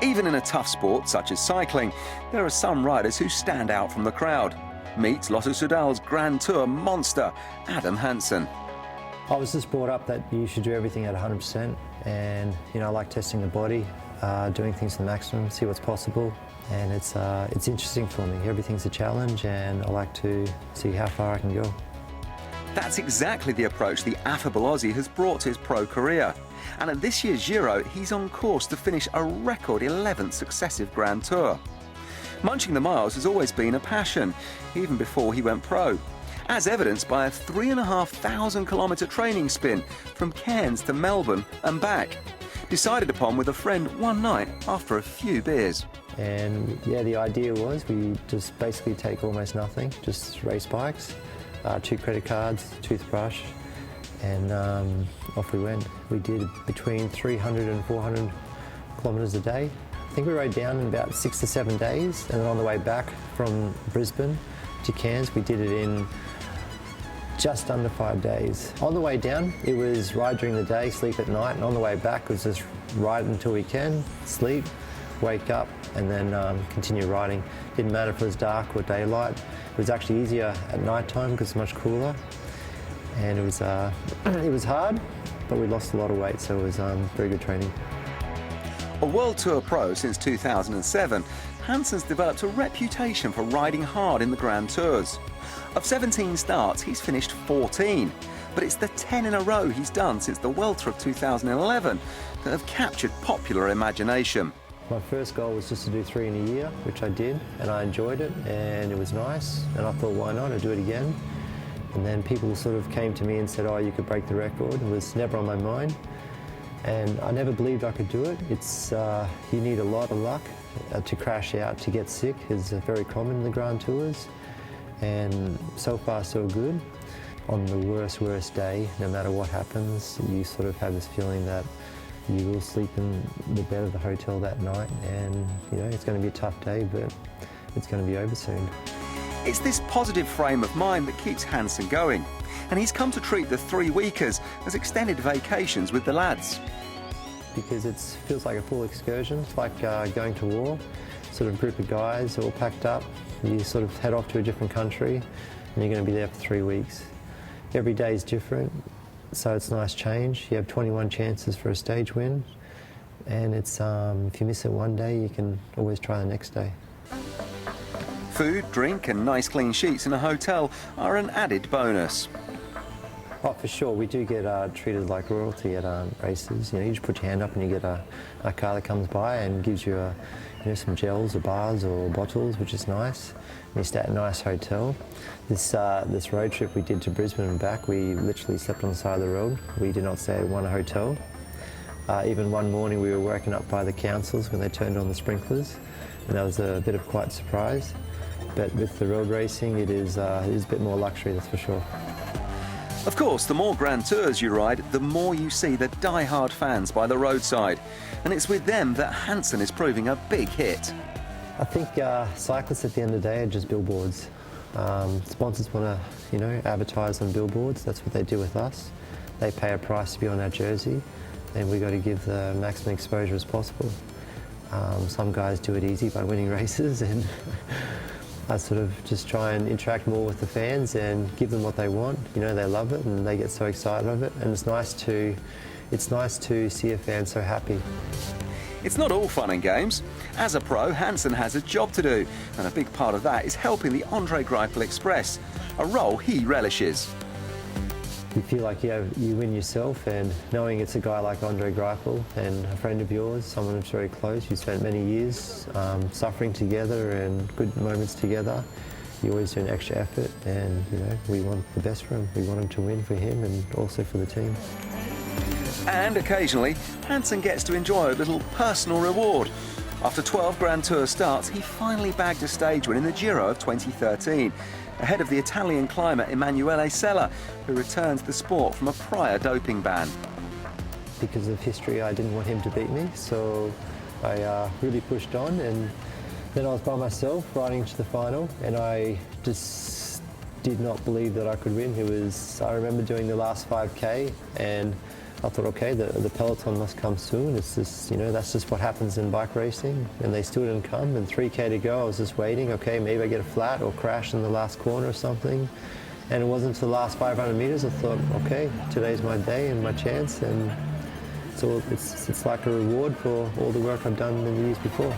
Even in a tough sport such as cycling, there are some riders who stand out from the crowd. Meet Lotto Soudal's Grand Tour monster, Adam Hansen. I was just brought up that you should do everything at 100%, and I like testing the body, doing things to the maximum, see what's possible, and it's interesting for me. Everything's a challenge, and I like to see how far I can go. That's exactly the approach the affable Aussie has brought to his pro career. And at this year's Giro, he's on course to finish a record 11th successive Grand Tour. Munching the miles has always been a passion, even before he went pro, as evidenced by a 3,500 kilometre training spin from Cairns to Melbourne and back, decided upon with a friend one night after a few beers. And yeah, the idea was we just basically take almost nothing, just race bikes, 2 credit cards, toothbrush, and off we went. We did between 300 and 400 kilometres a day. I think we rode down in about 6 to 7 days, and then on the way back from Brisbane to Cairns, we did it in just under 5 days. On the way down, it was ride during the day, sleep at night, and on the way back, it was just ride until we can, sleep, wake up, and then continue riding. Didn't matter if it was dark or daylight. It was actually easier at night time because it's much cooler. And it was hard, but we lost a lot of weight, so it was very good training. A World Tour pro since 2007, Hansen's developed a reputation for riding hard in the Grand Tours. Of 17 starts, he's finished 14, but it's the 10 in a row he's done since the World Tour of 2011 that have captured popular imagination. My first goal was just to do 3 in a year, which I did, and I enjoyed it, and it was nice, and I thought, why not? I'd do it again. And then people sort of came to me and said, oh, you could break the record. It was never on my mind. And I never believed I could do it. You need a lot of luck to crash out, to get sick is very common in the Grand Tours. And so far, so good. On the worst day, no matter what happens, you sort of have this feeling that you will sleep in the bed of the hotel that night. And, it's going to be a tough day, but it's going to be over soon. It's this positive frame of mind that keeps Hansen going, and he's come to treat the 3-weekers as extended vacations with the lads. Because it feels like a full excursion. It's like going to war. Sort of group of guys all packed up. You sort of head off to a different country, and you're going to be there for 3 weeks. Every day is different, so it's a nice change. You have 21 chances for a stage win, and it's if you miss it one day, you can always try the next day. Food, drink and nice clean sheets in a hotel are an added bonus. Oh, for sure. We do get treated like royalty at races. You just put your hand up and you get a car that comes by and gives you some gels or bars or bottles, which is nice. And you stay at a nice hotel. This road trip we did to Brisbane and back, we literally slept on the side of the road. We did not stay at one hotel. Even one morning we were woken up by the councils when they turned on the sprinklers, and that was a bit of quite a surprise. But with the road racing, it is a bit more luxury, that's for sure. Of course, the more Grand Tours you ride, the more you see the die-hard fans by the roadside. And it's with them that Hansen is proving a big hit. I think cyclists at the end of the day are just billboards. Sponsors want to, advertise on billboards. That's what they do with us. They pay a price to be on our jersey, and we've got to give the maximum exposure as possible. Some guys do it easy by winning races, and I sort of just try and interact more with the fans and give them what they want. They love it and they get so excited of it, and it's nice to see a fan so happy. It's not all fun and games. As a pro, Hansen has a job to do, and a big part of that is helping the Andre Greipel Express, a role he relishes. You feel like you win yourself, and knowing it's a guy like Andre Greipel and a friend of yours, someone who's very close, you spent many years suffering together and good moments together, you always do an extra effort, and we want the best for him. We want him to win for him and also for the team. And occasionally, Hansen gets to enjoy a little personal reward. After 12 Grand Tour starts, he finally bagged a stage win in the Giro of 2013, ahead of the Italian climber Emanuele Sella, who returned to the sport from a prior doping ban. Because of history, I didn't want him to beat me, so I really pushed on, and then I was by myself riding to the final, and I just did not believe that I could win. I remember doing the last 5K, and I I thought, okay, the peloton must come soon. It's just, you know, that's just what happens in bike racing. And they still didn't come. And 3K to go, I was just waiting. Okay, maybe I get a flat or crash in the last corner or something. And it wasn't until the last 500 meters I thought, okay, today's my day and my chance. And so it's like a reward for all the work I've done in the years before.